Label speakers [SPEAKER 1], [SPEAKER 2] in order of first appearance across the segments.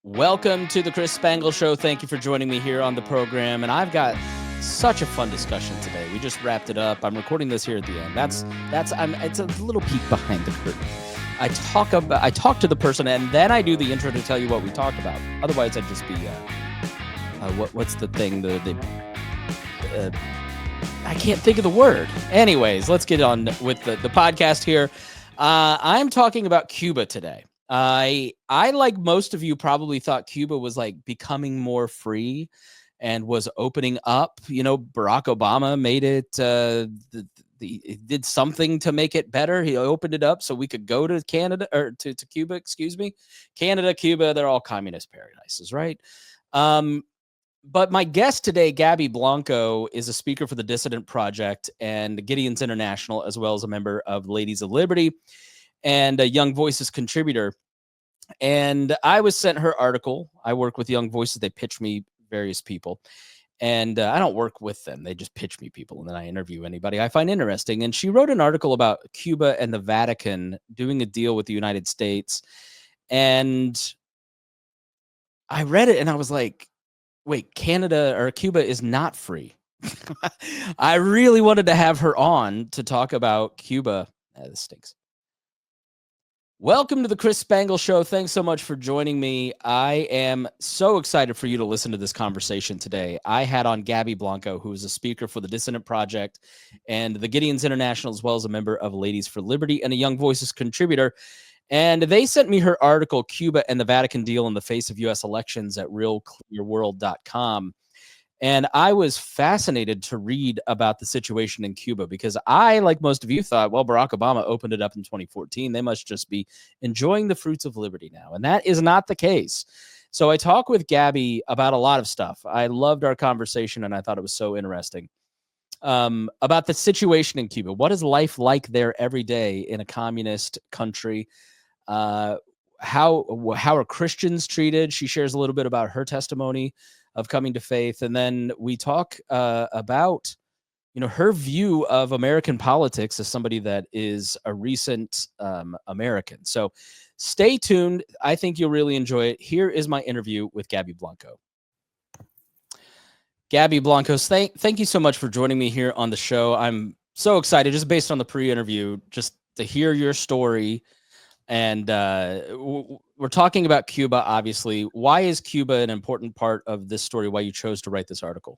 [SPEAKER 1] Welcome to the Chris Spangle Show. Thank you for joining me here on the program. And I've got such a fun discussion today. We just wrapped it up. I'm recording this here at the end. It's a little peek behind the curtain. I talk to the person, and then I do the intro to tell you what we talked about. Otherwise, I'd just be what's the thing? I can't think of the word. Anyways, let's get on with the podcast here. I'm talking about Cuba today. I like most of you probably thought Cuba was like becoming more free and was opening up. You know, Barack Obama made it. He did something to make it better. He opened it up so we could go to Canada or to Cuba. Excuse me, Canada, Cuba. They're all communist paradises, right? But my guest today, Gaby Blanco, is a speaker for the Dissident Project and Gideons International, as well as a member of Ladies of Liberty and a Young Voices contributor. And I was sent her article. I work with Young Voices. They pitch me various people. And I don't work with them. They just pitch me people, and then I interview anybody I find interesting. And she wrote an article about Cuba and the Vatican doing a deal with the United States. And I read it, and I was like, wait, Canada or Cuba is not free. I really wanted to have her on to talk about Cuba. This stinks. Welcome to the Chris Spangle Show. Thanks so much for joining me. I am so excited for you to listen to this conversation today. I had on Gaby Blanco, who is a speaker for the Dissident Project and the Gideons International, as well as a member of Ladies for Liberty and a Young Voices contributor. And they sent me her article, Cuba and the Vatican Deal in the Face of U.S. Elections, at realclearworld.com. And I was fascinated to read about the situation in Cuba because I, like most of you, thought, well, Barack Obama opened it up in 2014. They must just be enjoying the fruits of liberty now. And that is not the case. So I talked with Gaby about a lot of stuff. I loved our conversation, and I thought it was so interesting. About the situation in Cuba. What is life like there every day in a communist country? How are Christians treated? She shares a little bit about her testimony of coming to faith. And then we talk about, her view of American politics as somebody that is a recent American. So stay tuned. I think you'll really enjoy it. Here is my interview with Gaby Blanco. Gaby Blanco, thank you so much for joining me here on the show. I'm so excited, just based on the pre-interview, just to hear your story. And we're talking about Cuba, obviously. Why is Cuba an important part of this story? Why you chose to write this article?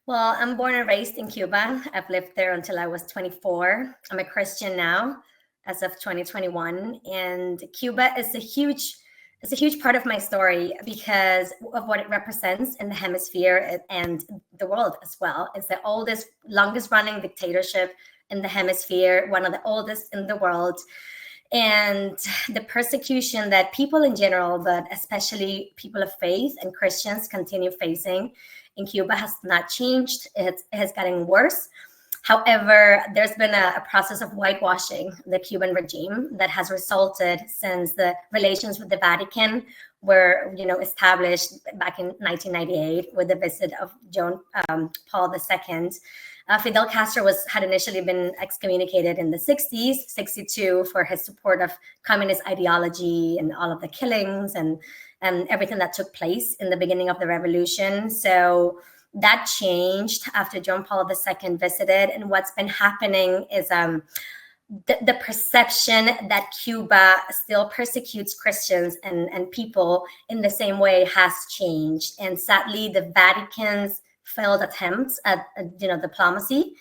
[SPEAKER 2] Well, I'm born and raised in Cuba. I've lived there until I was 24. I'm a Christian now, as of 2021. And Cuba is a huge part of my story because of what it represents in the hemisphere and the world as well. It's the longest running dictatorship in the hemisphere, one of the oldest in the world. And the persecution that people in general, but especially people of faith and Christians, continue facing in Cuba has not changed. It has gotten worse. However, there's been a process of whitewashing the Cuban regime that has resulted since the relations with the Vatican were, established back in 1998 with the visit of John Paul II. Fidel Castro had initially been excommunicated in the 60s, 62, for his support of communist ideology and all of the killings and everything that took place in the beginning of the revolution. So that changed after John Paul II visited. And what's been happening is the perception that Cuba still persecutes Christians and people in the same way has changed. And sadly, the Vatican's failed attempts at diplomacy,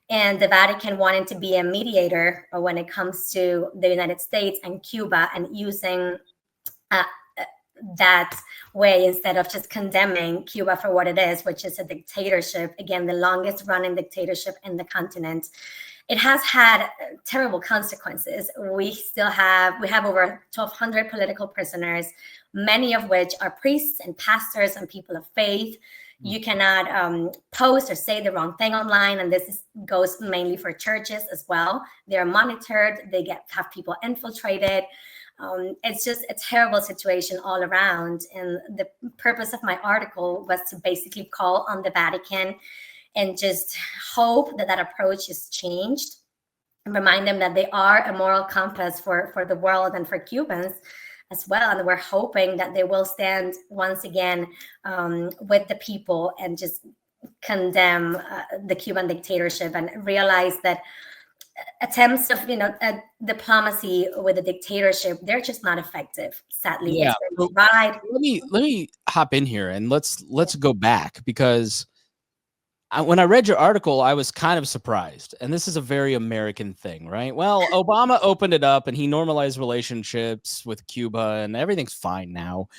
[SPEAKER 2] and the Vatican wanting to be a mediator when it comes to the United States and Cuba, and using that way instead of just condemning Cuba for what it is, which is a dictatorship, again, the longest running dictatorship in the continent. It has had terrible consequences. We have over 1,200 political prisoners, many of which are priests and pastors and people of faith. You cannot post or say the wrong thing online, and this goes mainly for churches as well. They are monitored. They have people infiltrated. It's just a terrible situation all around. And the purpose of my article was to basically call on the Vatican and just hope that approach is changed, and remind them that they are a moral compass for the world and for Cubans, as well. And we're hoping that they will stand once again with the people and just condemn the Cuban dictatorship and realize that attempts of diplomacy with a dictatorship, they're just not effective. Sadly,
[SPEAKER 1] Yeah.
[SPEAKER 2] it's been tried.
[SPEAKER 1] Let me hop in here and let's go back, because when I read your article, I was kind of surprised. And this is a very American thing, right? Well, Obama opened it up and he normalized relationships with Cuba and everything's fine now.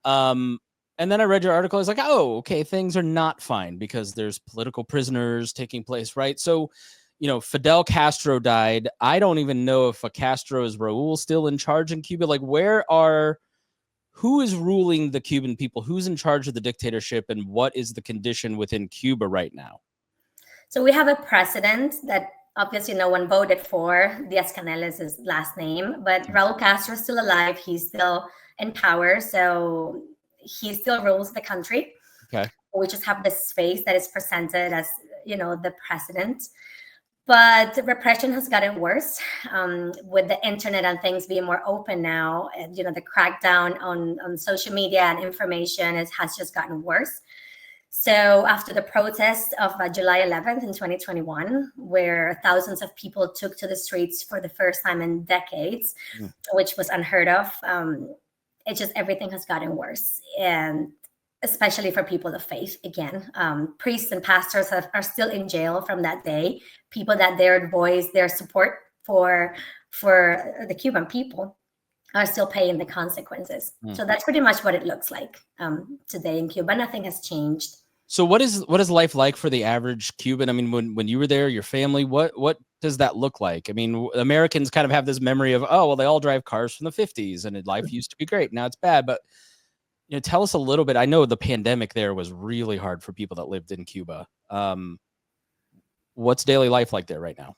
[SPEAKER 1] And then I read your article. I was like, oh, okay, things are not fine because there's political prisoners taking place, right? So, Fidel Castro died. I don't even know if Castro is Raul still in charge in Cuba. Like, who is ruling the Cuban people? Who's in charge of the dictatorship, and what is the condition within Cuba right now?
[SPEAKER 2] So we have a president that obviously no one voted for. Diaz-Canel is his last name, but Raul Castro is still alive. He's still in power, so he still rules the country.
[SPEAKER 1] Okay.
[SPEAKER 2] We just have this face that is presented as, the president. But repression has gotten worse with the internet and things being more open now. And, the crackdown on social media and information has just gotten worse. So after the protests of July 11th in 2021, where thousands of people took to the streets for the first time in decades, which was unheard of, everything has gotten worse. And especially for people of faith, again, priests and pastors are still in jail from that day. People that dared voice their support for the Cuban people are still paying the consequences. So that's pretty much what it looks like today in Cuba. Nothing has changed.
[SPEAKER 1] So what is life like for the average Cuban? I mean, when you were there, your family, what does that look like? I mean, Americans kind of have this memory of, oh, well, they all drive cars from the 50s and life used to be great. Now it's bad. But tell us a little bit. I know the pandemic there was really hard for people that lived in Cuba. What's daily life like there right now?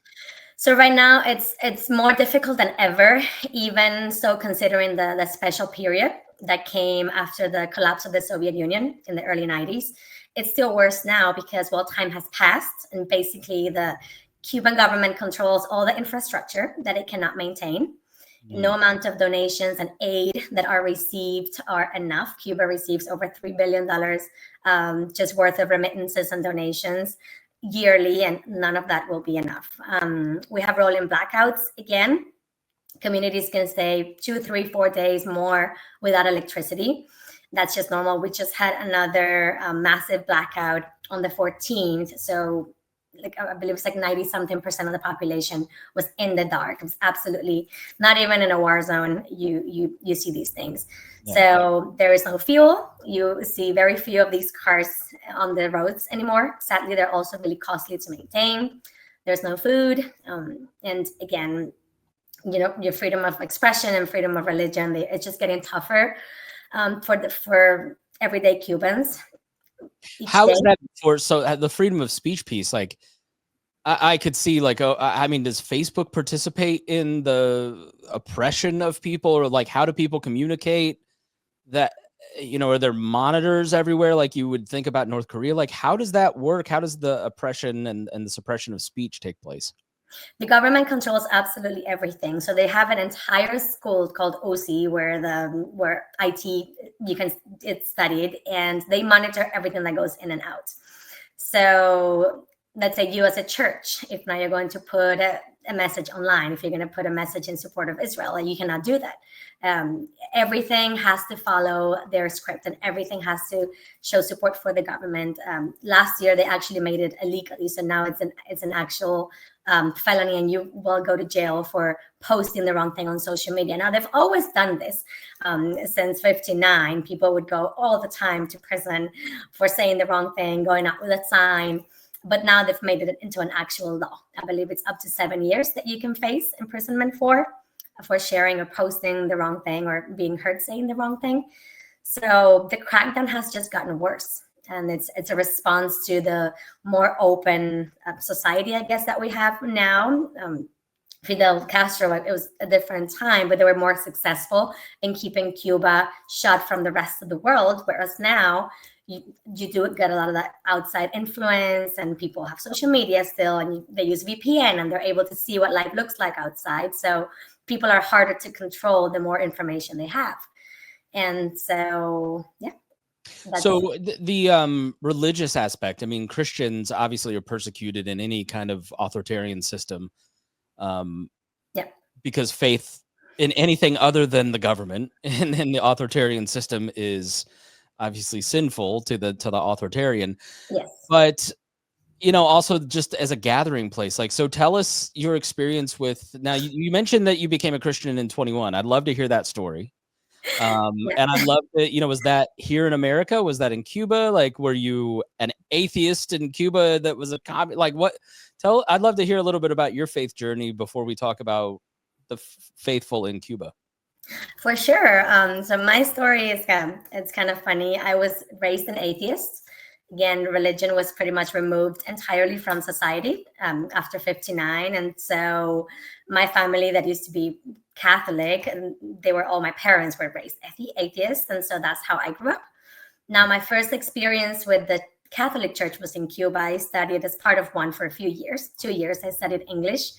[SPEAKER 2] So right now it's more difficult than ever, even so considering the special period that came after the collapse of the Soviet Union in the early 90s. It's still worse now because, well, time has passed and basically the Cuban government controls all the infrastructure that it cannot maintain. No amount of donations and aid that are received are enough. Cuba receives over $3 billion just worth of remittances and donations yearly, and none of that will be enough. We have rolling blackouts again. Communities can stay 2, 3, 4 days more without electricity. That's just normal. We just had another massive blackout on the 14th. So I believe it's like 90-something% of the population was in the dark. It was absolutely not even in a war zone. You see these things. Yeah. So there is no fuel. You see very few of these cars on the roads anymore. Sadly, they're also really costly to maintain. There's no food. And again, your freedom of expression and freedom of religion, it's just getting tougher for everyday Cubans.
[SPEAKER 1] How is that for? So the freedom of speech piece, like I could see, like, I mean, does Facebook participate in the oppression of people, or like, how do people communicate? That, are there monitors everywhere, like you would think about North Korea? Like, how does that work? How does the oppression and the suppression of speech take place?
[SPEAKER 2] The government controls absolutely everything. So they have an entire school called OC where IT it's studied, and they monitor everything that goes in and out. So let's say you as a church, if now you're going to put a message online, if you're going to put a message in support of Israel, you cannot do that. Everything has to follow their script, and everything has to show support for the government. Last year, they actually made it illegally, so now it's an actual felony, and you will go to jail for posting the wrong thing on social media. Now, they've always done this since 1959. People would go all the time to prison for saying the wrong thing, going out with a sign. But now they've made it into an actual law. I believe it's up to 7 years that you can face imprisonment for sharing or posting the wrong thing or being heard saying the wrong thing. So the crackdown has just gotten worse. And it's a response to the more open society, I guess, that we have now. Fidel Castro, it was a different time, but they were more successful in keeping Cuba shut from the rest of the world. Whereas now you do get a lot of that outside influence, and people have social media still, and they use VPN, and they're able to see what life looks like outside. So people are harder to control the more information they have. And so, yeah.
[SPEAKER 1] So the religious aspect, I mean, Christians obviously are persecuted in any kind of authoritarian system, because faith in anything other than the government and the authoritarian system is obviously sinful to the authoritarian.
[SPEAKER 2] Yes.
[SPEAKER 1] But also just as a gathering place, like, so tell us your experience with, now you mentioned that you became a Christian in 21. I'd love to hear that story. And I'd love to, was that here in America? Was that in Cuba? Like, were you an atheist in Cuba that was a like what? I'd love to hear a little bit about your faith journey before we talk about the faithful in Cuba.
[SPEAKER 2] For sure. So my story is it's kind of funny. I was raised an atheist. Again, religion was pretty much removed entirely from society after 59. And so my family that used to be Catholic, and my parents were raised atheists. And so that's how I grew up. Now, my first experience with the Catholic Church was in Cuba. I studied as part of one for a few years, 2 years. I studied English.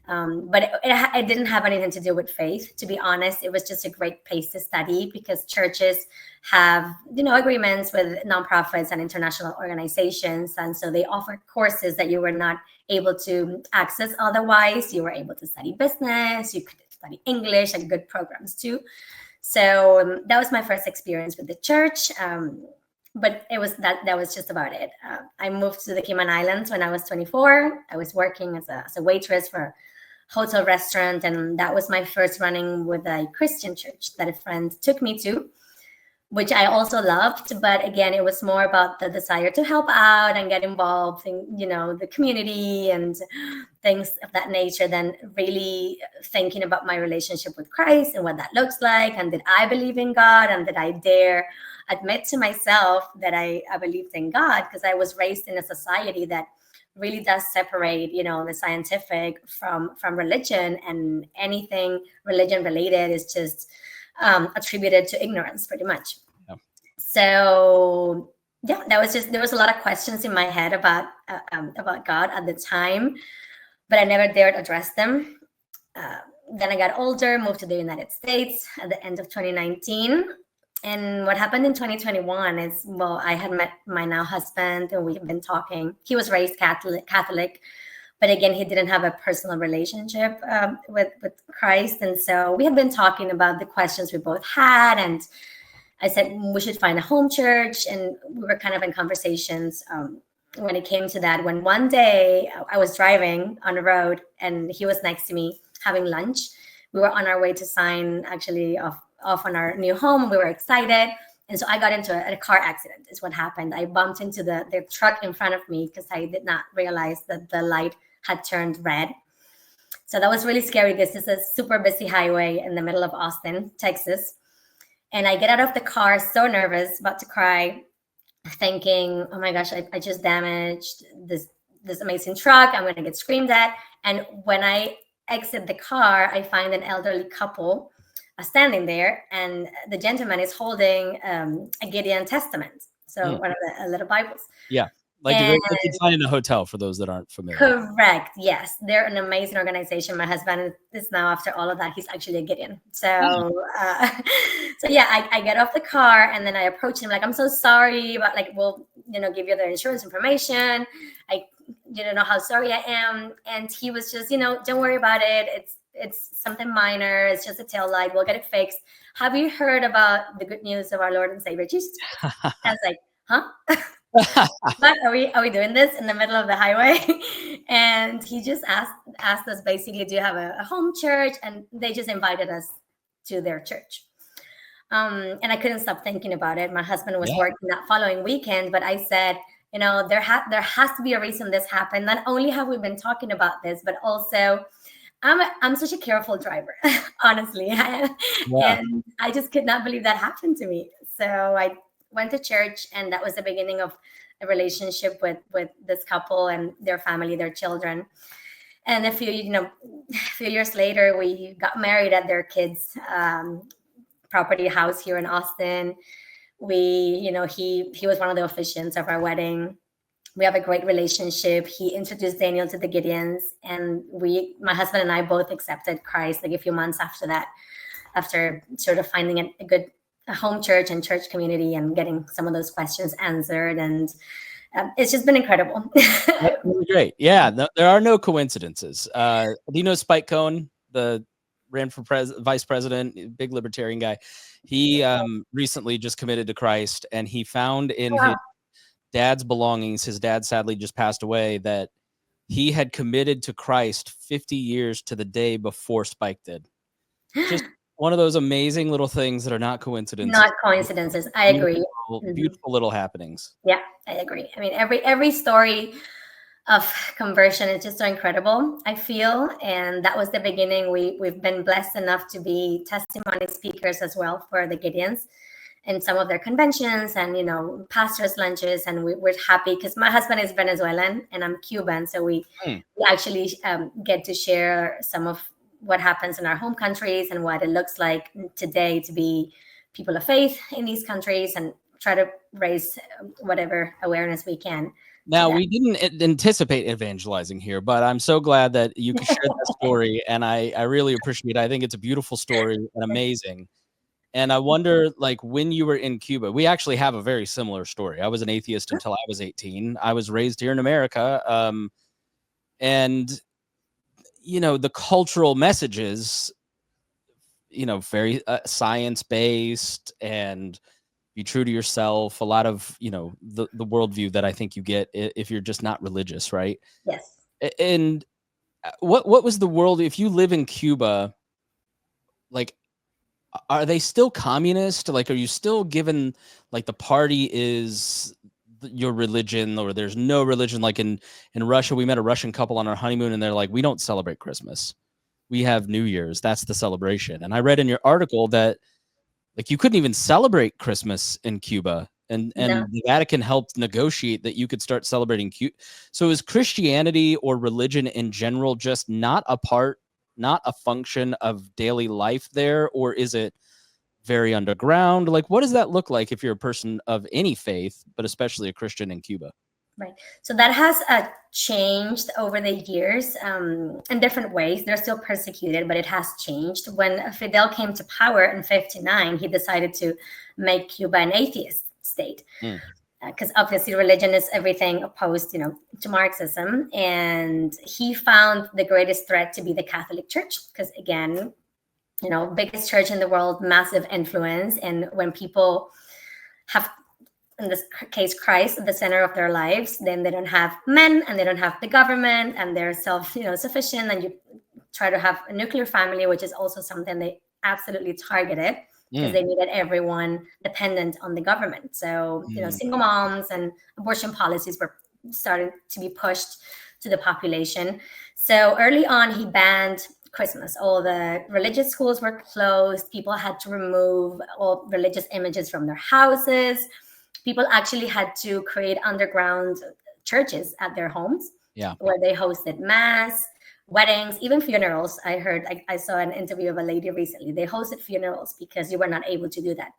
[SPEAKER 2] But it didn't have anything to do with faith, to be honest. It was just a great place to study because churches have, agreements with nonprofits and international organizations. And so they offered courses that you were not able to access otherwise. You were able to study business, you could study English, and good programs too. So that was my first experience with the church. But it was that was just about it. I moved to the Cayman Islands when I was 24. I was working as a waitress for hotel restaurant, and that was my first running with a Christian church that a friend took me to, which I also loved. But again, it was more about the desire to help out and get involved in the community and things of that nature than really thinking about my relationship with Christ and what that looks like, and did I believe in God, and did I dare admit to myself that I believed in God, because I was raised in a society that really does separate, the scientific from religion, and anything religion related is just attributed to ignorance, pretty much. Yeah. So yeah, there was a lot of questions in my head about God at the time, but I never dared address them. Then I got older, moved to the United States at the end of 2019. And what happened in 2021 is, I had met my now husband, and we've been talking. He was raised Catholic, but again, he didn't have a personal relationship with Christ. And so we had been talking about the questions we both had. And I said, we should find a home church. And we were kind of in conversations when it came to that. When one day I was driving on the road and he was next to me having lunch. We were on our way to sign actually off on our new home. We were excited. And so I got into a car accident is what happened. I bumped into the truck in front of me because I did not realize that the light had turned red. So that was really scary. This is a super busy highway in the middle of Austin, Texas. And I get out of the car so nervous, about to cry, thinking, oh my gosh, I just damaged this amazing truck. I'm going to get screamed at. And when I exit the car, I find an elderly couple standing there, and the gentleman is holding a Gideon Testament, so one of the little Bibles.
[SPEAKER 1] Yeah, like they can find in a hotel for those that aren't familiar.
[SPEAKER 2] Correct. Yes, they're an amazing organization. My husband is now, after all of that, he's actually a Gideon. So, so yeah, I get off the car and then I approach him like, I'm so sorry, but like, we'll give you the insurance information. I didn't know how sorry I am, and he was just, don't worry about it. It's something minor. It's just a tail light. We'll get it fixed. Have you heard about the good news of our Lord and Savior Jesus? I was like, huh? But are we doing this in the middle of the highway? And he just asked us basically, do you have a home church? And they just invited us to their church. And I couldn't stop thinking about it. My husband was working that following weekend, but I said, there has to be a reason this happened. Not only have we been talking about this, but also I'm such a careful driver, honestly. And I just could not believe that happened to me. So I went to church, and that was the beginning of a relationship with this couple and their family, their children. And a few years later, we got married at their kids' property house here in Austin. He was one of the officiants of our wedding. We have a great relationship. He introduced Daniel to the Gideons, and my husband and I both accepted Christ like a few months after that, after sort of finding a home church and church community and getting some of those questions answered. And it's just been incredible.
[SPEAKER 1] That's really great. Yeah, there are no coincidences. Do you know Spike Cohen, the ran for vice president, big libertarian guy? He recently just committed to Christ, and he found in his dad's belongings, his dad sadly just passed away, that he had committed to Christ 50 years to the day before Spike did. Just one of those amazing little things that are not coincidences.
[SPEAKER 2] Not coincidences. I agree.
[SPEAKER 1] Beautiful little happenings.
[SPEAKER 2] Yeah, I agree. I mean, every story of conversion is just so incredible, I feel. And that was the beginning. We've been blessed enough to be testimony speakers as well for the Gideons in some of their conventions and, pastors' lunches. And we're happy because my husband is Venezuelan and I'm Cuban. So we actually get to share some of what happens in our home countries and what it looks like today to be people of faith in these countries, and try to raise whatever awareness we can.
[SPEAKER 1] Now, we didn't anticipate evangelizing here, but I'm so glad that you could share that story, and I really appreciate it. I think it's a beautiful story and amazing. And I wonder, like, when you were in Cuba, we actually have a very similar story. I was an atheist until I was 18. I was raised here in America, and the cultural messages, very science-based and be true to yourself. A lot of, the worldview that I think you get if you're just not religious, right?
[SPEAKER 2] Yes.
[SPEAKER 1] And what was the world, if you live in Cuba, like, are they still communist? Like, are you still given, like, the party is your religion, or there's no religion? Like in Russia, we met a Russian couple on our honeymoon, and they're like, we don't celebrate Christmas. We have New Year's. That's the celebration. And I read in your article that, like, you couldn't even celebrate Christmas in Cuba, and the Vatican helped negotiate that you could start celebrating So is Christianity or religion in general just not a function of daily life there, or is it very underground? Like, what does that look like if you're a person of any faith, but especially a Christian in Cuba?
[SPEAKER 2] Right. So that has changed over the years in different ways. They're still persecuted, but it has changed. When Fidel came to power in 1959, he decided to make Cuba an atheist state. Because obviously religion is everything opposed, to Marxism. And he found the greatest threat to be the Catholic Church. Because again, biggest church in the world, massive influence. And when people have, in this case, Christ at the center of their lives, then they don't have men and they don't have the government, and they're sufficient. And you try to have a nuclear family, which is also something they absolutely targeted, because they needed everyone dependent on the government. So, single moms and abortion policies were starting to be pushed to the population. So early on, he banned Christmas. All the religious schools were closed. People had to remove all religious images from their houses. People actually had to create underground churches at their homes, where they hosted mass, weddings, even funerals. I saw an interview of a lady recently. They hosted funerals because you were not able to do that.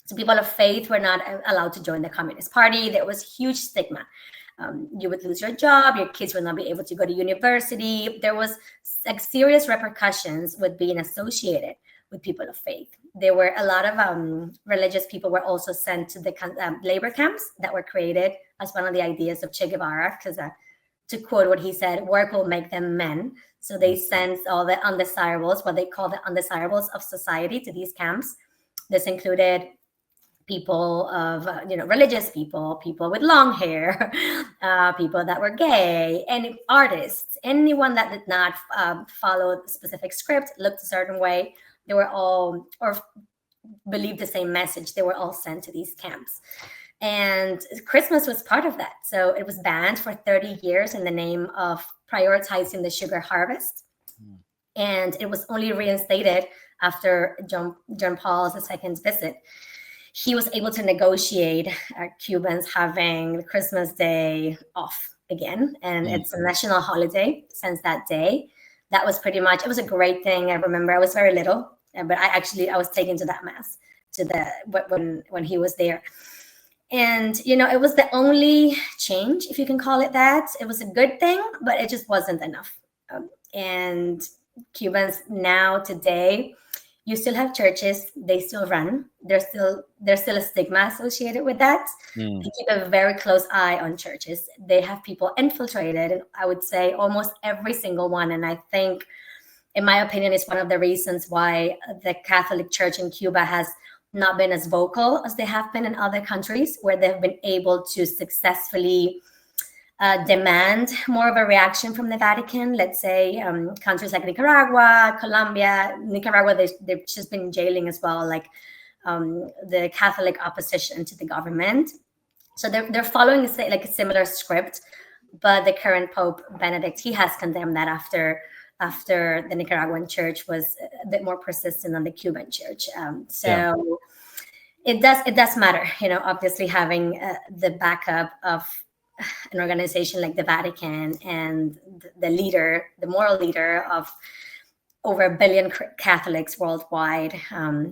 [SPEAKER 2] So people of faith were not allowed to join the Communist Party. There was huge stigma. You would lose your job. Your kids would not be able to go to university. There was serious repercussions with being associated with people of faith. There were a lot of religious people were also sent to the labor camps that were created as one of the ideas of Che Guevara, because to quote what he said, work will make them men. So they sent all the undesirables, what they call the undesirables of society, to these camps. This included people of, religious people, people with long hair, people that were gay, and artists, anyone that did not follow the specific script, looked a certain way. They were all, or believed the same message. They were all sent to these camps. And Christmas was part of that. So it was banned for 30 years in the name of prioritizing the sugar harvest. And it was only reinstated after John Paul II's visit. He was able to negotiate Cubans having Christmas Day off again. And it's a national holiday since that day. That was pretty much, it was a great thing. I remember I was very little, but I was taken to that mass, when he was there. And, it was the only change, if you can call it that. It was a good thing, but it just wasn't enough. And Cubans now, today, you still have churches, they still run. There's still a stigma associated with that.
[SPEAKER 1] Mm.
[SPEAKER 2] They keep a very close eye on churches. They have people infiltrated, and I would say almost every single one. And I think, in my opinion, is one of the reasons why the Catholic Church in Cuba has not been as vocal as they have been in other countries, where they've been able to successfully demand more of a reaction from the Vatican. Let's say countries like Nicaragua, Colombia. Nicaragua, they've just been jailing as well, like the Catholic opposition to the government. So they're following a similar script, but the current Pope Benedict, he has condemned that after the Nicaraguan church was a bit more persistent than the Cuban church. It does matter, obviously having the backup of an organization like the Vatican and the moral leader of over 1 billion Catholics worldwide.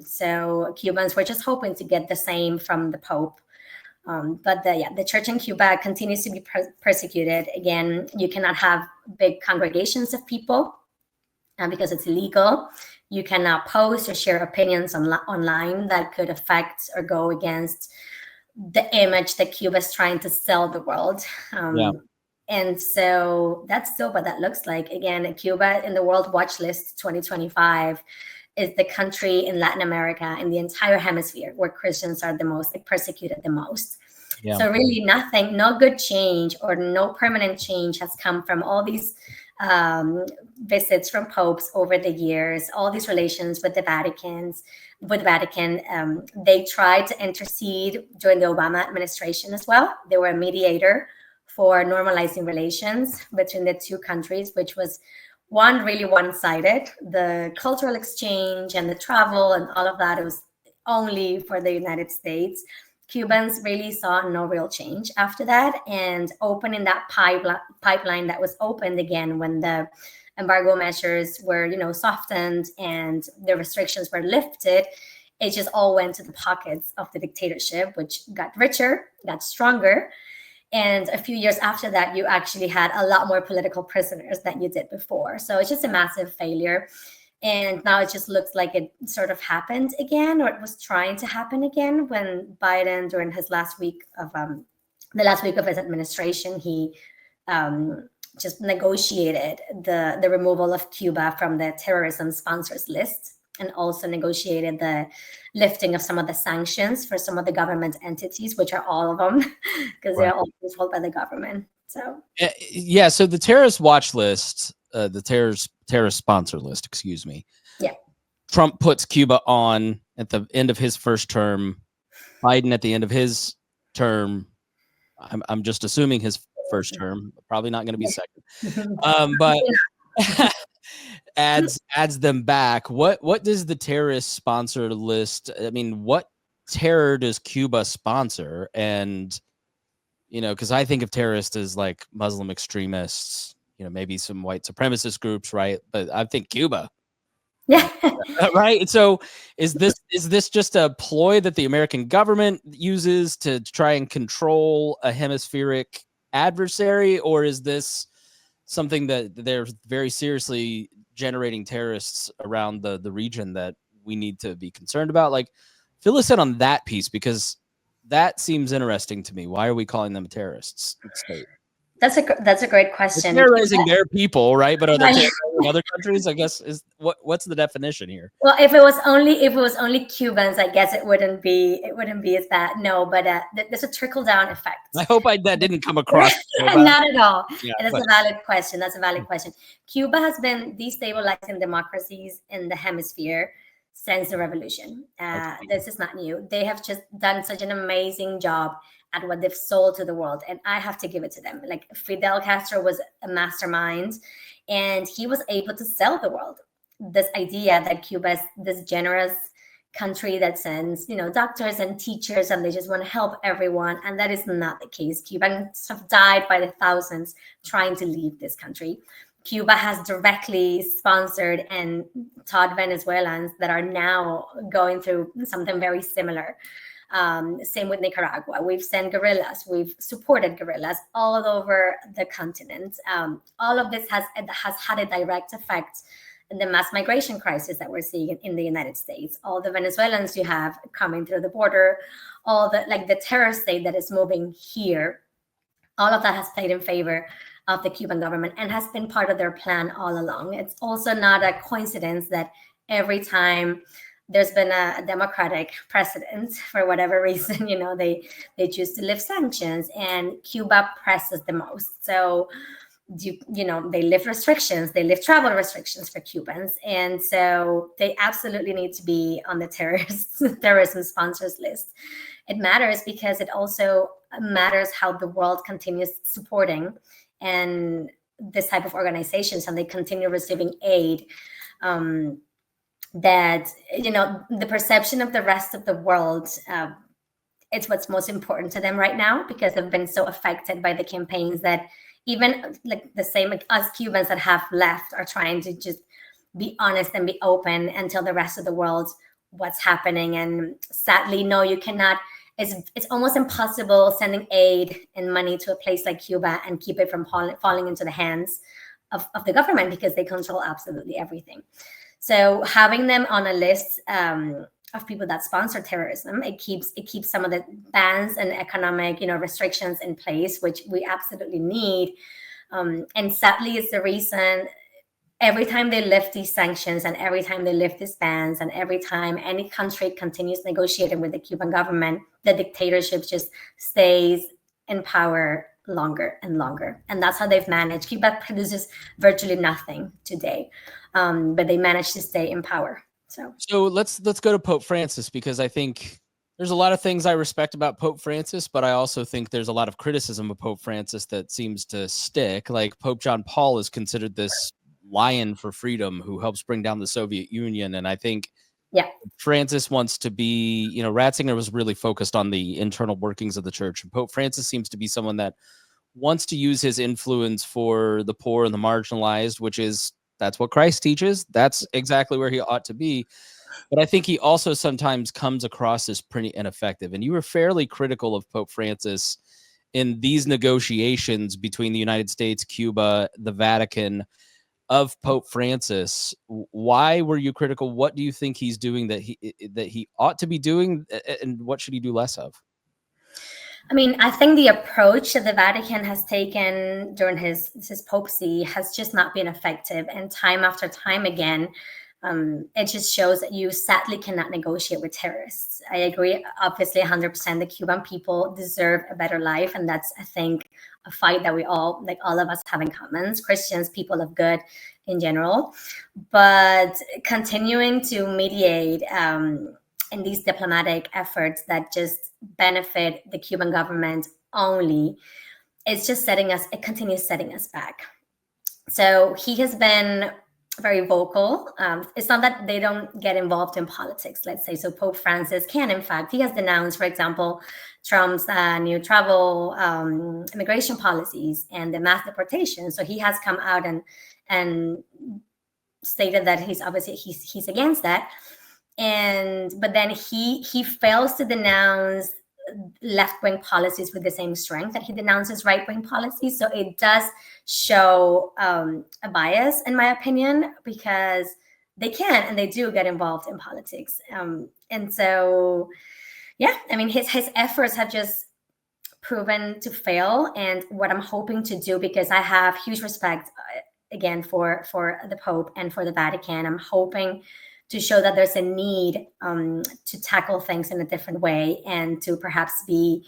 [SPEAKER 2] So Cubans were just hoping to get the same from the Pope. But the church in Cuba continues to be persecuted. Again, you cannot have big congregations of people because it's illegal. You cannot post or share opinions online that could affect or go against the image that Cuba is trying to sell the world. And so that's still what that looks like. Again, Cuba in the World Watch List 2025 is the country in Latin America, in the entire hemisphere, where Christians are the most persecuted the most. Yeah. So really no good change or no permanent change has come from all these visits from popes over the years, all these relations with the Vatican. They tried to intercede during the Obama administration as well. They were a mediator for normalizing relations between the two countries, which was really one-sided. The cultural exchange and the travel and all of that, it was only for the United States. Cubans really saw no real change after that, and opening that pipeline that was opened again when the embargo measures were, softened and the restrictions were lifted, it just all went to the pockets of the dictatorship, which got richer, got stronger. And a few years after that, you actually had a lot more political prisoners than you did before. So it's just a massive failure. And now it just looks like it sort of happened again, or it was trying to happen again, when Biden, during his last week of his administration, he just negotiated the removal of Cuba from the terrorism sponsors list, and also negotiated the lifting of some of the sanctions for some of the government entities, which are all of them, because they're all controlled by the government. So
[SPEAKER 1] so the terrorist watch list, the terrorist sponsor list, excuse me.
[SPEAKER 2] Yeah.
[SPEAKER 1] Trump puts Cuba on at the end of his first term. Biden at the end of his term. I'm just assuming his first term, probably not going to be second. But adds them back. What does the terrorist sponsor list? I mean, what terror does Cuba sponsor? And because I think of terrorists as like Muslim extremists, maybe some white supremacist groups, right? But I think Cuba.
[SPEAKER 2] Yeah.
[SPEAKER 1] Right. So is this just a ploy that the American government uses to try and control a hemispheric adversary, or is this something that they're very seriously generating terrorists around the region that we need to be concerned about? Like, fill us in on that piece, because that seems interesting to me. Why are we calling them terrorists?
[SPEAKER 2] That's a great question.
[SPEAKER 1] They're terrorizing their people, right? But are they terrorizing other countries? I guess what's the definition here?
[SPEAKER 2] Well, if it was only Cubans, I guess it wouldn't be as bad. No, but there's a trickle down effect.
[SPEAKER 1] I hope that didn't come across.
[SPEAKER 2] Not at all. Yeah, that's a valid question. That's a valid question. Cuba has been destabilizing democracies in the hemisphere since the revolution. This is not new. They have just done such an amazing job at what they've sold to the world, and I have to give it to them. Like, Fidel Castro was a mastermind, and he was able to sell the world this idea that Cuba is this generous country that sends, doctors and teachers, and they just want to help everyone. And that is not the case. Cubans have died by the thousands trying to leave this country. Cuba has directly sponsored and taught Venezuelans that are now going through something very similar. Same with Nicaragua. We've sent guerrillas. We've supported guerrillas all over the continent. All of this has had a direct effect in the mass migration crisis that we're seeing in the United States. All the Venezuelans you have coming through the border, all the terror state that is moving here, all of that has played in favor of the Cuban government and has been part of their plan all along. It's also not a coincidence that every time there's been a democratic president, for whatever reason, they choose to lift sanctions, and Cuba presses the most. So they lift restrictions, they lift travel restrictions for Cubans. And so they absolutely need to be on the terrorism sponsors list. It matters because it also matters how the world continues supporting and this type of organizations, and they continue receiving aid. That, the perception of the rest of the world, it's what's most important to them right now, because they've been so affected by the campaigns that even like the same like us Cubans that have left are trying to just be honest and be open and tell the rest of the world what's happening. And sadly, no, you cannot. It's almost impossible sending aid and money to a place like Cuba and keep it from falling into the hands of the government, because they control absolutely everything. So having them on a list of people that sponsor terrorism, it keeps some of the bans and economic restrictions in place, which we absolutely need. And sadly, it's the reason every time they lift these sanctions and every time they lift these bans and every time any country continues negotiating with the Cuban government, the dictatorship just stays in power longer and longer. And that's how they've managed. Cuba produces virtually nothing today, but they managed to stay in power. So
[SPEAKER 1] let's go to Pope Francis, because I think there's a lot of things I respect about Pope Francis, but I also think there's a lot of criticism of Pope Francis that seems to stick. Like Pope John Paul is considered this lion for freedom who helps bring down the Soviet Union. And I think Francis wants to be, Ratzinger was really focused on the internal workings of the church. And Pope Francis seems to be someone that wants to use his influence for the poor and the marginalized, that's what Christ teaches. That's exactly where he ought to be. But I think he also sometimes comes across as pretty ineffective. And you were fairly critical of Pope Francis in these negotiations between the United States, Cuba, the Vatican, of Pope Francis. Why were you critical? What do you think he's doing that he ought to be doing, and what should he do less of?
[SPEAKER 2] I mean, I think the approach that the Vatican has taken during his papacy has just not been effective. And time after time again, it just shows that you sadly cannot negotiate with terrorists. I agree, obviously, 100%. The Cuban people deserve a better life. And that's, I think, a fight that we all of us have in common, Christians, people of good in general. But continuing to mediate in these diplomatic efforts that just benefit the Cuban government only, it continues setting us back. So he has been very vocal. It's not that they don't get involved in politics, let's say. So Pope Francis can, in fact, he has denounced, for example, Trump's new travel immigration policies and the mass deportation. So he has come out and stated that he's against that. But then he fails to denounce left-wing policies with the same strength that he denounces right-wing policies. So it does show a bias, in my opinion, because they can and they do get involved in politics. And so, I mean, his efforts have just proven to fail. And what I'm hoping to do, because I have huge respect, again, for the Pope and for the Vatican, I'm hoping to show that there's a need to tackle things in a different way and to perhaps to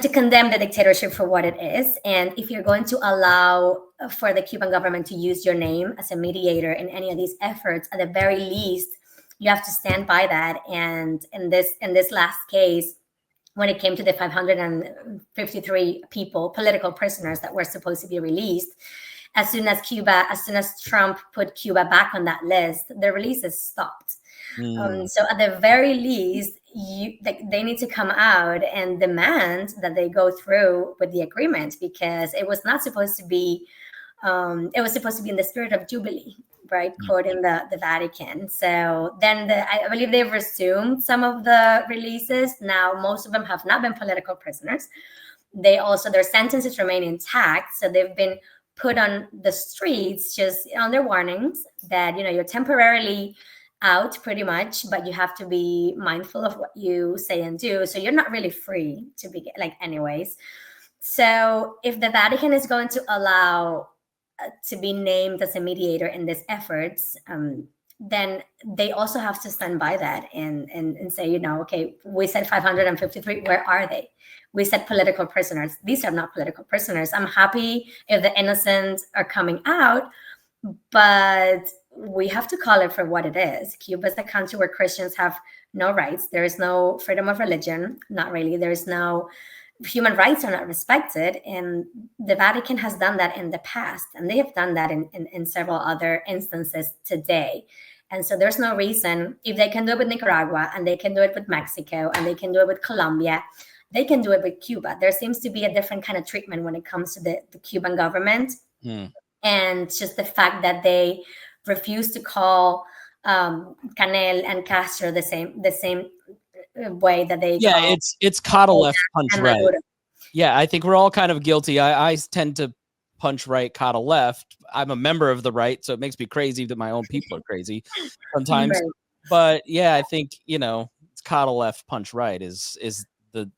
[SPEAKER 2] condemn the dictatorship for what it is. And if you're going to allow for the Cuban government to use your name as a mediator in any of these efforts, at the very least, you have to stand by that. And in this last case, when it came to the 553 political prisoners that were supposed to be released, as soon as Trump put Cuba back on that list, the releases stopped. So at the very least, they need to come out and demand that they go through with the agreement, because it was not supposed to be. It was supposed to be in the spirit of Jubilee. right? Quoting the Vatican. So then I believe they've resumed some of the releases. Now, most of them have not been political prisoners. Their sentences remain intact. So they've been put on the streets just on their warnings that, you're temporarily out pretty much, but you have to be mindful of what you say and do. So you're not really free to be anyways. So if the Vatican is going to allow to be named as a mediator in these efforts, then they also have to stand by that and say, okay, we said 553, where are they? We said political prisoners. These are not political prisoners. I'm happy if the innocent are coming out, but we have to call it for what it is. Cuba is a country where Christians have no rights. There is no freedom of religion, not really. There is no human rights are not respected. And the Vatican has done that in the past, and they have done that in several other instances today. And so there's no reason, if they can do it with Nicaragua, and they can do it with Mexico, and they can do it with Colombia, they can do it with Cuba. There seems to be a different kind of treatment when it comes to the Cuban government. And just the fact that they refuse to call Canel and Castro the same way that they call
[SPEAKER 1] it's caught a left punch right. Yeah, I think we're all kind of guilty. I tend to punch right, caught a left. I'm a member of the right, so it makes me crazy that my own people are crazy sometimes. Right. But yeah, I think it's caught a left, punch right is the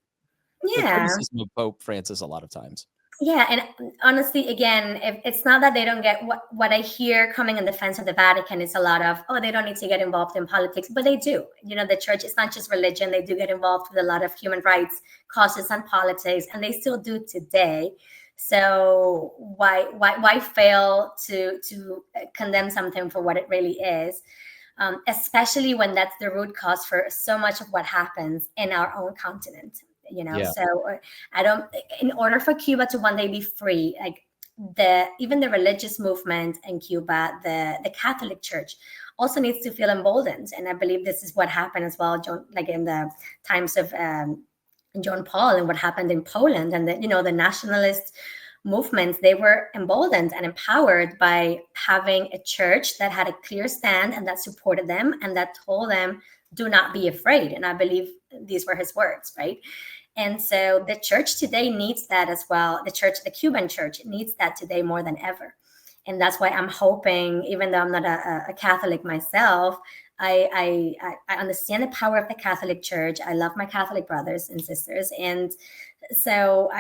[SPEAKER 1] criticism of Pope Francis a lot of times.
[SPEAKER 2] Yeah, and honestly, again, if it's not that they don't get what I hear coming in defense of the Vatican is a lot of, they don't need to get involved in politics, but they do. The church is not just religion; they do get involved with a lot of human rights causes and politics, and they still do today. So why fail to condemn something for what it really is, especially when that's the root cause for so much of what happens in our own continent. So in order for Cuba to one day be free, even the religious movement in Cuba, the Catholic Church also needs to feel emboldened. And I believe this is what happened as well, in the times of John Paul and what happened in Poland, and the nationalist movements, they were emboldened and empowered by having a church that had a clear stand and that supported them and that told them, do not be afraid. And I believe these were his words, right? And so the church today needs that as well. The Cuban church needs that today more than ever. And that's why I'm hoping, even though I'm not a Catholic myself, I understand the power of the Catholic Church. I love my Catholic brothers and sisters. And so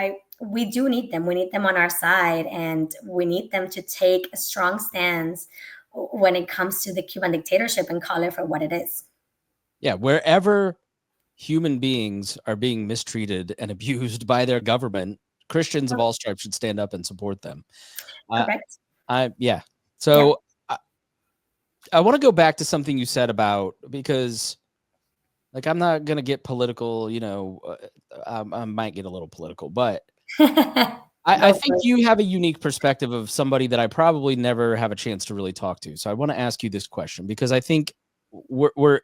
[SPEAKER 2] we do need them. We need them on our side, and we need them to take a strong stance when it comes to the Cuban dictatorship and call it for what it is.
[SPEAKER 1] Yeah, wherever human beings are being mistreated and abused by their government, Christians of all stripes should stand up and support them.
[SPEAKER 2] Correct.
[SPEAKER 1] So I want to go back to something you said about, because I'm not going to get political, I might get a little political, but I think you have a unique perspective of somebody that I probably never have a chance to really talk to. So I want to ask you this question, because I think we're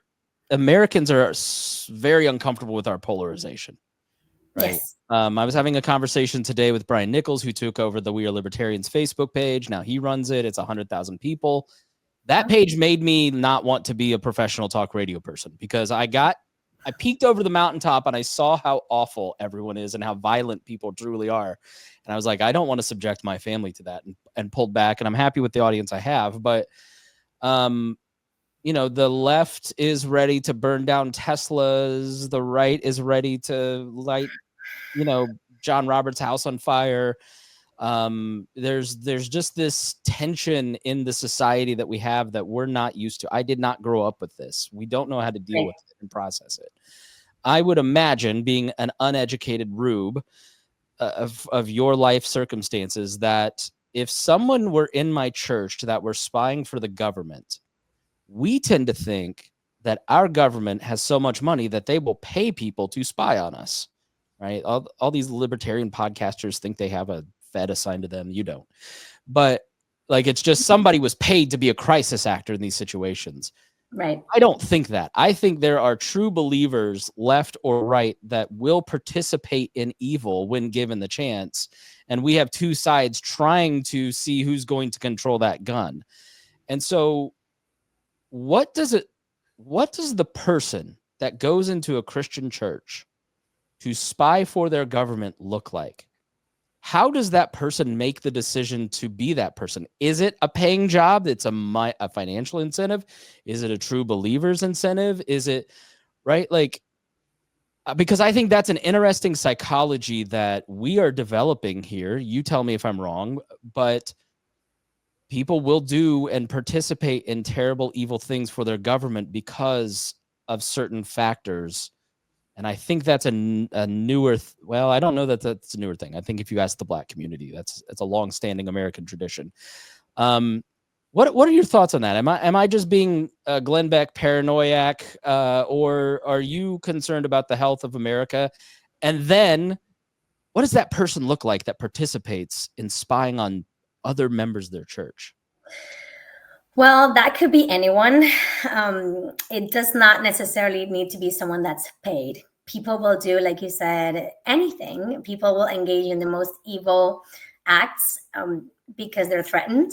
[SPEAKER 1] Americans are very uncomfortable with our polarization, right?
[SPEAKER 2] Yes.
[SPEAKER 1] I was having a conversation today with Brian Nichols, who took over the We Are Libertarians Facebook page. Now he runs it. It's 100,000 people. That page made me not want to be a professional talk radio person, because I peeked over the mountaintop and I saw how awful everyone is and how violent people truly are. And I was like, I don't want to subject my family to that, and pulled back. And I'm happy with the audience I have, but the left is ready to burn down Teslas. The right is ready to light, John Roberts' house on fire. There's just this tension in the society that we have that we're not used to. I did not grow up with this. We don't know how to deal with it and process it. I would imagine, being an uneducated rube of your life circumstances, that if someone were in my church that were spying for the government, we tend to think that our government has so much money that they will pay people to spy on us, right? All these libertarian podcasters think they have a Fed assigned to them. You don't. But it's just somebody was paid to be a crisis actor in these situations.
[SPEAKER 2] Right.
[SPEAKER 1] I don't think that. I think there are true believers, left or right, that will participate in evil when given the chance. And we have two sides trying to see who's going to control that gun. And so what does the person that goes into a Christian church to spy for their government look like? How does that person make the decision to be that person? Is it a paying job? It's a financial incentive? Is it a true believer's incentive? Is it right? Like, because I think that's an interesting psychology that we are developing here. You tell me if I'm wrong, but people will do and participate in terrible, evil things for their government because of certain factors. And I think that's a newer, well, I don't know that that's a newer thing. I think if you ask the Black community, it's a long-standing American tradition. What are your thoughts on that? Am I just being Glenn Beck paranoiac, or are you concerned about the health of America? And then, what does that person look like that participates in spying on other members of their church?
[SPEAKER 2] Well, that could be anyone. It does not necessarily need to be someone that's paid. People will do, like you said, anything. People will engage in the most evil acts because they're threatened,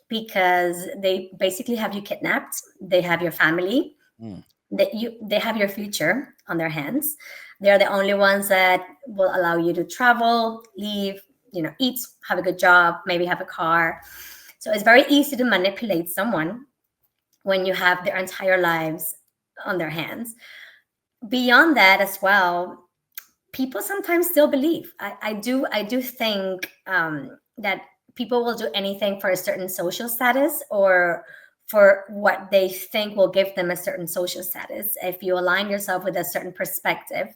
[SPEAKER 2] because they basically have you kidnapped. They have your family. They have your future on their hands. They're the only ones that will allow you to travel, leave, eat, have a good job, maybe have a car. So it's very easy to manipulate someone when you have their entire lives on their hands. Beyond that as well, people sometimes still believe. I do think that people will do anything for a certain social status or for what they think will give them a certain social status. If you align yourself with a certain perspective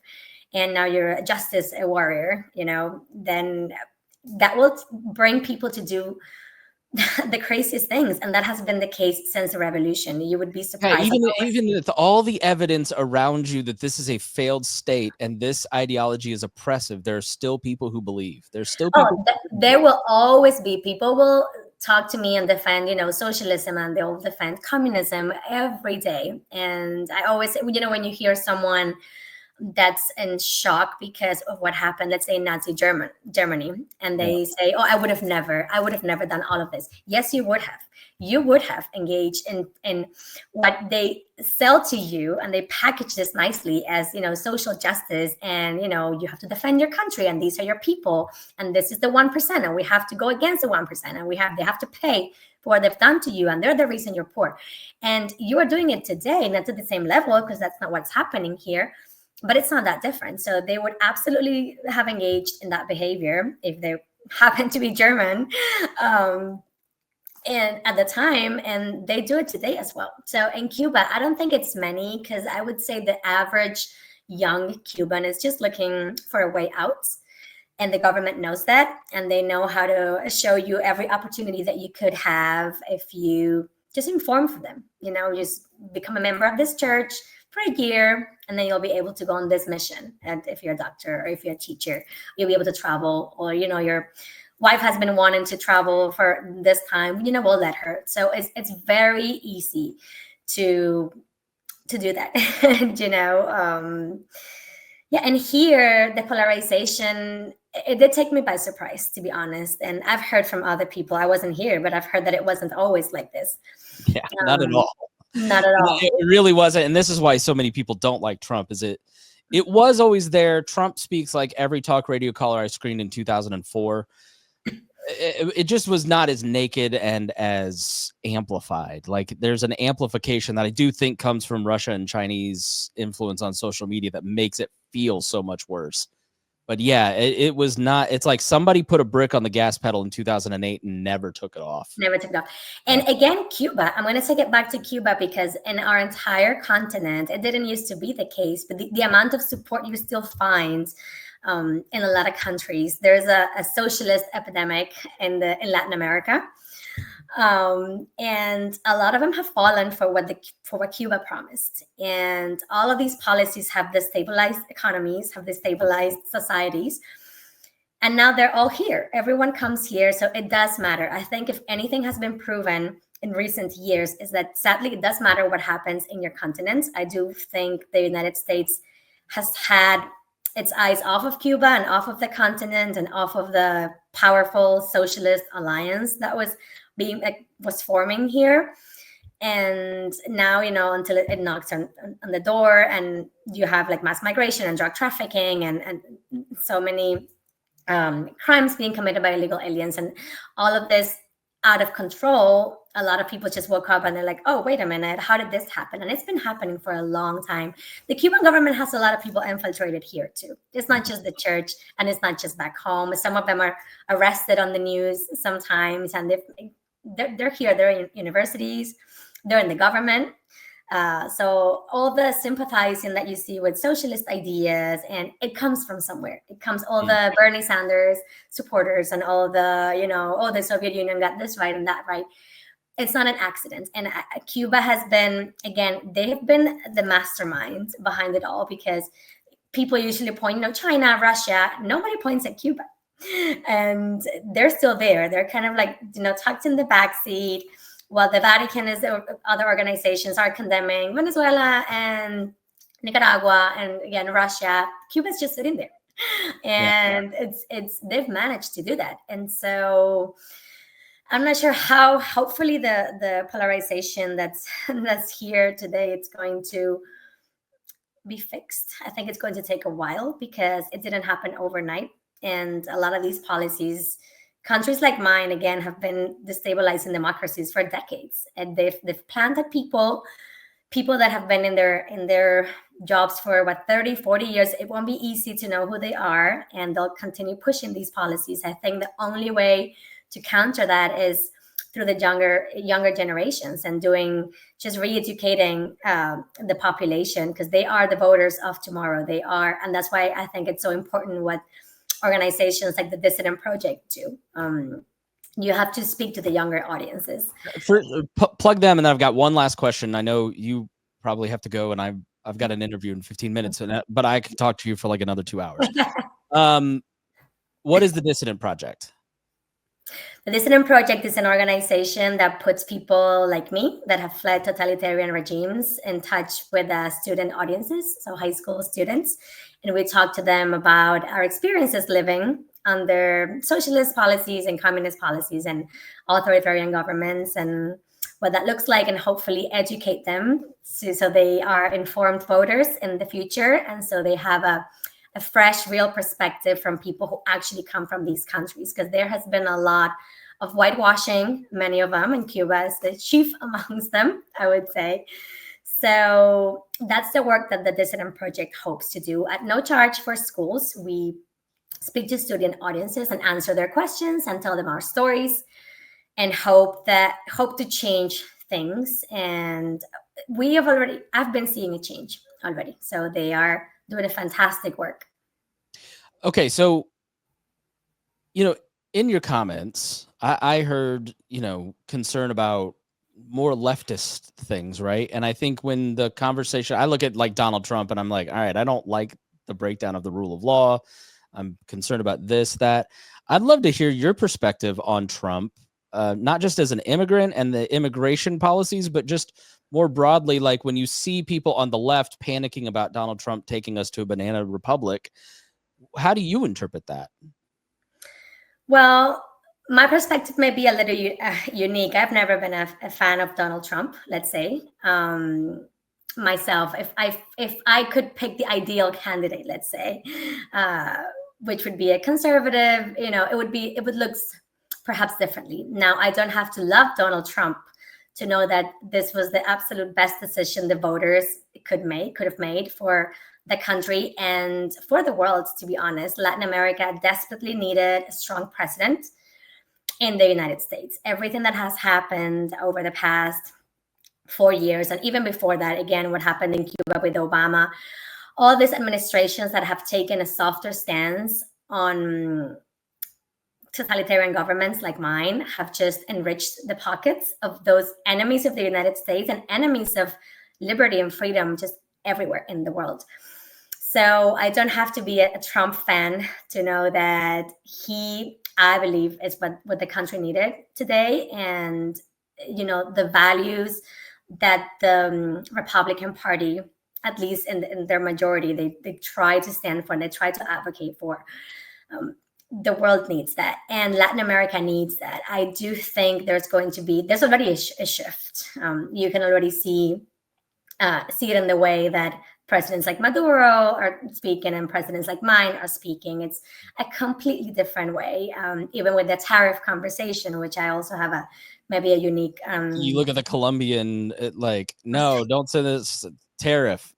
[SPEAKER 2] and now you're a justice warrior, then that will bring people to do the craziest things, and that has been the case since the revolution. You would be surprised.
[SPEAKER 1] Even with all the evidence around you that this is a failed state and this ideology is oppressive, there are still people who believe. There's still people.
[SPEAKER 2] There will always be people will talk to me and defend, socialism, and they'll defend communism every day. And I always say, when you hear someone that's in shock because of what happened, let's say in Nazi Germany, and they say, I would have never done all of this. Yes, you would have engaged in what they sell to you, and they package this nicely as, social justice, and, you have to defend your country, and these are your people, and this is the 1%, and we have to go against the 1%, and they have to pay for what they've done to you, and they're the reason you're poor. And you are doing it today, not to the same level, because that's not what's happening here. But it's not that different. So they would absolutely have engaged in that behavior if they happen to be German, and at the time, and they do it today as well. So in Cuba, I don't think it's many, because I would say the average young Cuban is just looking for a way out. And the government knows that, and they know how to show you every opportunity that you could have if you just inform for them. Just become a member of this church for a year, and then you'll be able to go on this mission. And if you're a doctor or if you're a teacher, you'll be able to travel, or your wife has been wanting to travel for this time, we'll let her. So it's very easy to do that. And here the polarization, it did take me by surprise, to be honest. And I've heard from other people, I wasn't here, but I've heard that it wasn't always like this.
[SPEAKER 1] Yeah, not at all.
[SPEAKER 2] Not at all.
[SPEAKER 1] It really wasn't. And this is why so many people don't like Trump, is it was always there. Trump speaks like every talk radio caller I screened in 2004. It just was not as naked and as amplified. Like, there's an amplification that I do think comes from Russia and Chinese influence on social media that makes it feel so much worse. But yeah, it was not. It's like somebody put a brick on the gas pedal in 2008 and never took it off.
[SPEAKER 2] And again, Cuba, I'm going to take it back to Cuba, because in our entire continent, it didn't used to be the case, but the amount of support you still find in a lot of countries. There's a socialist epidemic in Latin America. And a lot of them have fallen for what Cuba promised. And all of these policies have destabilized economies, have destabilized societies. And now they're all here. Everyone comes here. So it does matter. I think if anything has been proven in recent years, is that sadly, it does matter what happens in your continent. I do think the United States has had its eyes off of Cuba and off of the continent and off of the powerful socialist alliance that was being was forming here. And now, until it knocks on the door, and you have like mass migration and drug trafficking and so many crimes being committed by illegal aliens and all of this out of control. A lot of people just woke up and they're like, oh, wait a minute, how did this happen? And it's been happening for a long time. The Cuban government has a lot of people infiltrated here too. It's not just the church, and it's not just back home. Some of them are arrested on the news sometimes, and they're here. They're in universities, they're in the government. So all the sympathizing that you see with socialist ideas, and it comes from somewhere. It comes all the Bernie Sanders supporters and all the, oh, the Soviet Union got this right and that right. It's not an accident. And Cuba has been, again, they have been the masterminds behind it all, because people usually point, China, Russia, nobody points at Cuba. And they're still there. They're kind of like, tucked in the backseat. While the Vatican is other organizations are condemning Venezuela and Nicaragua and again Russia, Cuba's just sitting there, and it's they've managed to do that. And so I'm not sure how. Hopefully, the polarization that's here today, it's going to be fixed. I think it's going to take a while, because it didn't happen overnight, and a lot of these policies. Countries like mine, again, have been destabilizing democracies for decades, and they've planted people that have been in their jobs for 30, 40 years. It won't be easy to know who they are, and they'll continue pushing these policies. I think the only way to counter that is through the younger generations, and just re-educating the population, because they are the voters of tomorrow. They are, and that's why I think it's so important what organizations like the Dissident Project do. You have to speak to the younger audiences.
[SPEAKER 1] Plug them, and then I've got one last question. I know you probably have to go, and I've got an interview in 15 minutes, but I could talk to you for like another 2 hours. What is the Dissident Project?
[SPEAKER 2] The Dissident Project is an organization that puts people like me that have fled totalitarian regimes in touch with student audiences, so high school students. And we talk to them about our experiences living under socialist policies and communist policies and authoritarian governments, and what that looks like, and hopefully educate them so they are informed voters in the future. And so they have a fresh, real perspective from people who actually come from these countries, because there has been a lot of whitewashing, many of them, and Cuba is the chief amongst them, I would say. So that's the work that the Dissident Project hopes to do at no charge for schools. We speak to student audiences and answer their questions and tell them our stories, and hope to change things. And I've been seeing a change already. So they are doing a fantastic work.
[SPEAKER 1] Okay, so in your comments, I heard concern about more leftist things, right? And I think when the conversation, I look at like Donald Trump, and I'm like, all right, I don't like the breakdown of the rule of law. I'm concerned about this, that. I'd love to hear your perspective on Trump, not just as an immigrant and the immigration policies, but just more broadly, like when you see people on the left panicking about Donald Trump taking us to a banana republic. How do you interpret that?
[SPEAKER 2] Well, my perspective may be a little unique. I've never been a fan of Donald Trump, let's say. Myself, if I could pick the ideal candidate, let's say, which would be a conservative, it would look perhaps differently. Now, I don't have to love Donald Trump to know that this was the absolute best decision the voters could have made for the country and for the world, to be honest. Latin America desperately needed a strong president in the United States. Everything that has happened over the past 4 years, and even before that, again, what happened in Cuba with Obama, all these administrations that have taken a softer stance on totalitarian governments like mine have just enriched the pockets of those enemies of the United States and enemies of liberty and freedom just everywhere in the world. So I don't have to be a Trump fan to know that I believe, is what the country needed today. And, the values that the Republican Party, at least in their majority, they try to stand for and they try to advocate for. the world needs that, and Latin America needs that. I do think there's already a shift. You can already see it in the way that presidents like Maduro are speaking and presidents like mine are speaking. It's a completely different way. Even with the tariff conversation, which I also have maybe a unique.
[SPEAKER 1] You look at the Colombian, like, no, don't say this tariff.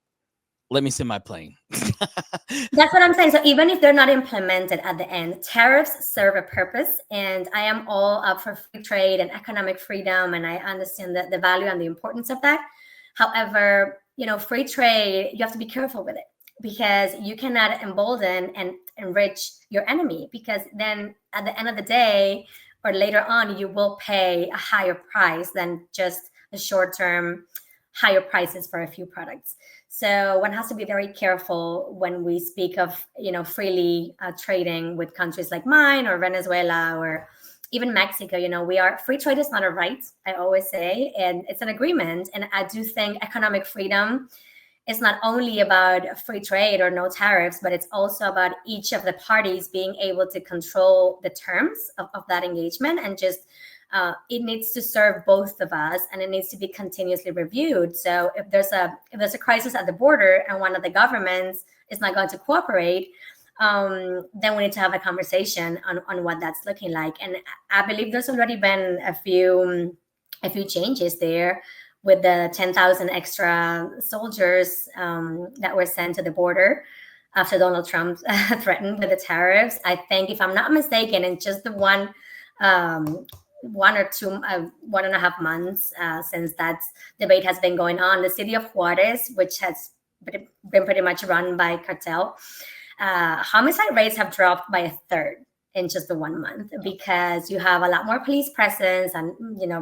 [SPEAKER 1] Let me send my plane.
[SPEAKER 2] That's what I'm saying. So even if they're not implemented at the end, tariffs serve a purpose, and I am all up for free trade and economic freedom, and I understand the value and the importance of that. However, free trade, you have to be careful with it, because you cannot embolden and enrich your enemy, because then at the end of the day or later on, you will pay a higher price than just the short-term higher prices for a few products. So one has to be very careful when we speak of, freely trading with countries like mine or Venezuela or even Mexico. Free trade is not a right, I always say, and it's an agreement. And I do think economic freedom is not only about free trade or no tariffs, but it's also about each of the parties being able to control the terms of that engagement, and just it needs to serve both of us, and it needs to be continuously reviewed. So if there's a crisis at the border and one of the governments is not going to cooperate, then we need to have a conversation on what that's looking like. And I believe there's already been a few changes there, with the 10,000 extra soldiers that were sent to the border after Donald Trump threatened with the tariffs. I think, if I'm not mistaken, in just the 1.5 months since that debate has been going on, the city of Juarez, which has been pretty much run by cartel, homicide rates have dropped by a third in just the 1 month, because you have a lot more police presence and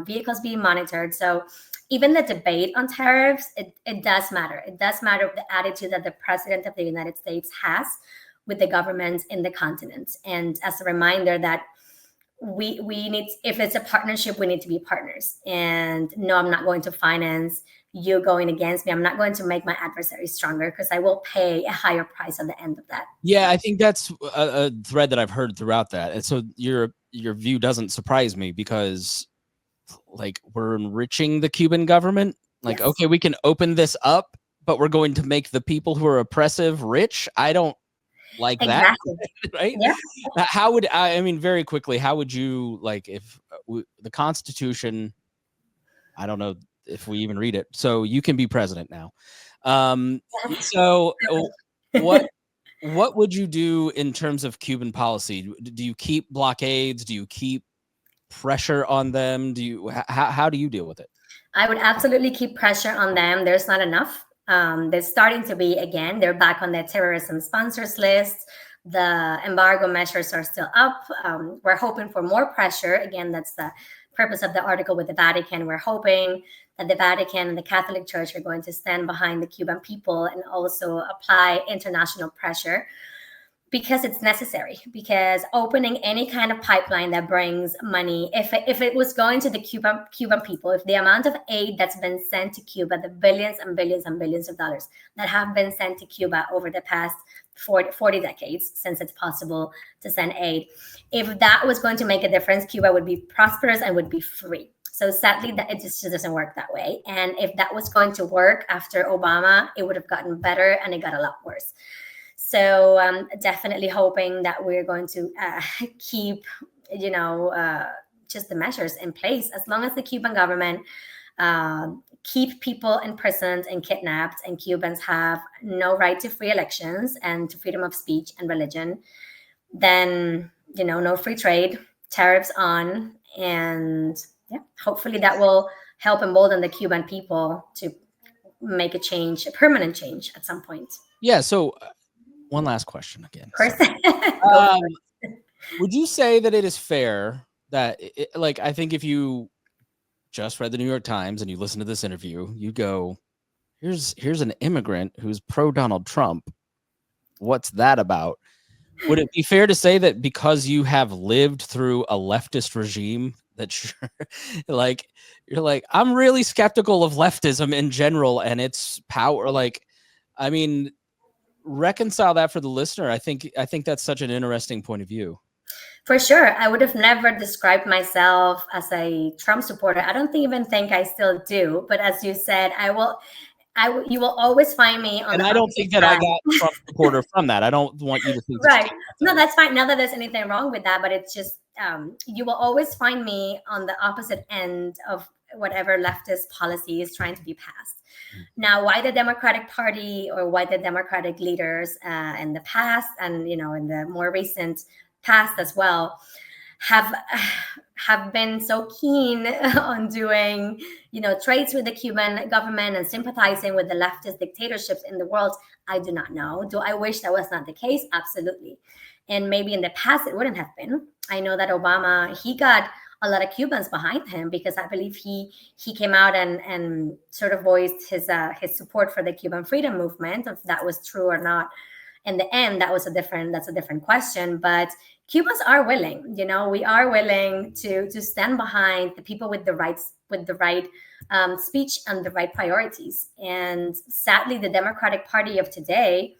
[SPEAKER 2] vehicles being monitored. So even the debate on tariffs, it does matter. It does matter the attitude that the president of the United States has with the governments in the continent. And as a reminder that we need, if it's a partnership, we need to be partners. And no, I'm not going to finance you going against me. I'm not going to make my adversary stronger, because I will pay a higher price at the end of that.
[SPEAKER 1] Yeah, I think that's a thread that I've heard throughout that. And so your view doesn't surprise me, because like, we're enriching the Cuban government. Like, yes. Okay, we can open this up, but we're going to make the people who are oppressive rich. I don't like exactly. That, right? Yeah. How would I mean, very quickly, how would you, like, if the Constitution, I don't know if we even read it, so you can be president now. So what would you do in terms of Cuban policy? Do you keep blockades? Do you keep pressure on them? How do you deal with it?
[SPEAKER 2] I would absolutely keep pressure on them. There's not enough. There's starting to be, again, they're back on the terrorism sponsors list. The embargo measures are still up. We're hoping for more pressure. Again, that's the purpose of the article with the Vatican. We're hoping that the Vatican and the Catholic Church are going to stand behind the Cuban people and also apply international pressure, because it's necessary. Because opening any kind of pipeline that brings money, if it was going to the Cuban people, if the amount of aid that's been sent to Cuba, the billions and billions and billions of dollars that have been sent to Cuba over the past 40 decades, since it's possible to send aid, if that was going to make a difference, Cuba would be prosperous and would be free. So sadly, that it just doesn't work that way. And if that was going to work after Obama, it would have gotten better, and it got a lot worse. So definitely hoping that we're going to keep, just the measures in place, as long as the Cuban government keep people imprisoned and kidnapped, and Cubans have no right to free elections and to freedom of speech and religion, then, no free trade, tariffs on, and yeah, hopefully that will help embolden the Cuban people to make a change, a permanent change at some point.
[SPEAKER 1] Yeah. So one last question again.
[SPEAKER 2] Of course.
[SPEAKER 1] Would you say that it is fair that, I think if you just read the New York Times and you listen to this interview, you go, here's an immigrant who's pro Donald Trump. What's that about? Would it be fair to say that because you have lived through a leftist regime, that you're like, I'm really skeptical of leftism in general and its power? I mean, reconcile that for the listener. I think that's such an interesting point of view.
[SPEAKER 2] For sure. I would have never described myself as a Trump supporter. I don't even think I still do. But as you said, you will always find me on
[SPEAKER 1] And
[SPEAKER 2] the
[SPEAKER 1] I don't
[SPEAKER 2] opposite
[SPEAKER 1] think that I
[SPEAKER 2] side.
[SPEAKER 1] got Trump supporter from that. I don't want you to think that
[SPEAKER 2] Right. No, that's fine. Not that there's anything wrong with that, but it's just you will always find me on the opposite end of whatever leftist policy is trying to be passed. Now, why the Democratic Party or why the Democratic leaders in the past and in the more recent past as well have been so keen on doing trades with the Cuban government and sympathizing with the leftist dictatorships in the world, I do not know. Do I wish that was not the case? Absolutely. And maybe in the past it wouldn't have been. I know that Obama, he got a lot of Cubans behind him because I believe he came out and sort of voiced his support for the Cuban freedom movement. If that was true or not in the end, that's a different question. But Cubans are willing, we are willing to stand behind the people with the right speech and the right priorities. And sadly, the Democratic Party of today,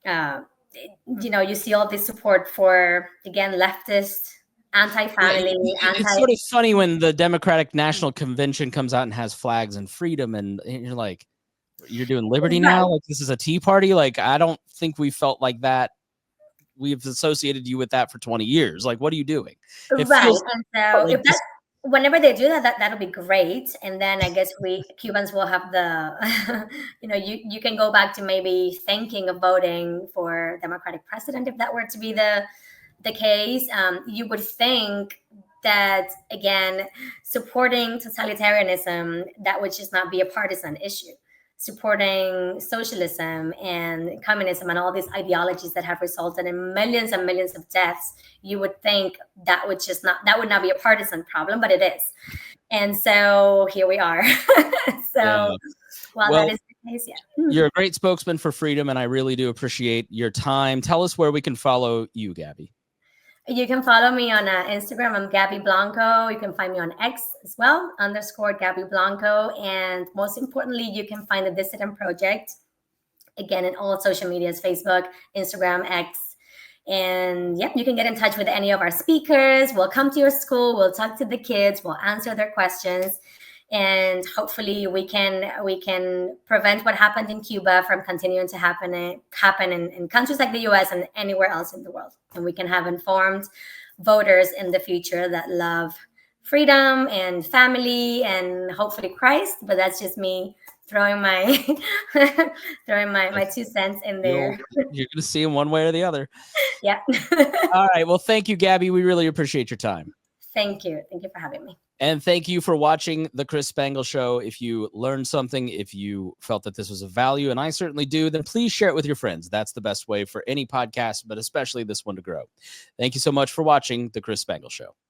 [SPEAKER 2] you see all this support for, again, leftist, anti-family,
[SPEAKER 1] it's sort of funny when the Democratic National Convention comes out and has flags and freedom, and you're like, you're doing liberty now? Like, this is a tea party? Like, I don't think we felt like that. We've associated you with that for 20 years. Like, what are you doing?
[SPEAKER 2] It feels and so like whenever they do that'll be great. And then I guess Cubans will have the, you can go back to maybe thinking of voting for Democratic president if that were to be the case. You would think that, again, supporting totalitarianism, that would just not be a partisan issue. Supporting socialism and communism and all these ideologies that have resulted in millions and millions of deaths, you would think that would not be a partisan problem, but it is. And so here we are. Well, that is the case. Yeah.
[SPEAKER 1] You're a great spokesman for freedom, and I really do appreciate your time. Tell us where we can follow you, Gaby.
[SPEAKER 2] You can follow me on Instagram. I'm Gaby Blanco. You can find me on X as well, _Gaby Blanco. And most importantly, you can find the Dissident Project, again, in all social medias, Facebook, Instagram, X. And yeah, you can get in touch with any of our speakers. We'll come to your school. We'll talk to the kids. We'll answer their questions. And hopefully we can prevent what happened in Cuba from continuing to happen in countries like the US and anywhere else in the world. And we can have informed voters in the future that love freedom and family and hopefully Christ. But that's just me throwing my 2 cents in there.
[SPEAKER 1] You're going to see them one way or the other.
[SPEAKER 2] Yeah.
[SPEAKER 1] All right. Well, thank you, Gaby. We really appreciate your time.
[SPEAKER 2] Thank you. Thank you for having me.
[SPEAKER 1] And thank you for watching The Chris Spangle Show. If you learned something, if you felt that this was of value, and I certainly do, then please share it with your friends. That's the best way for any podcast, but especially this one, to grow. Thank you so much for watching The Chris Spangle Show.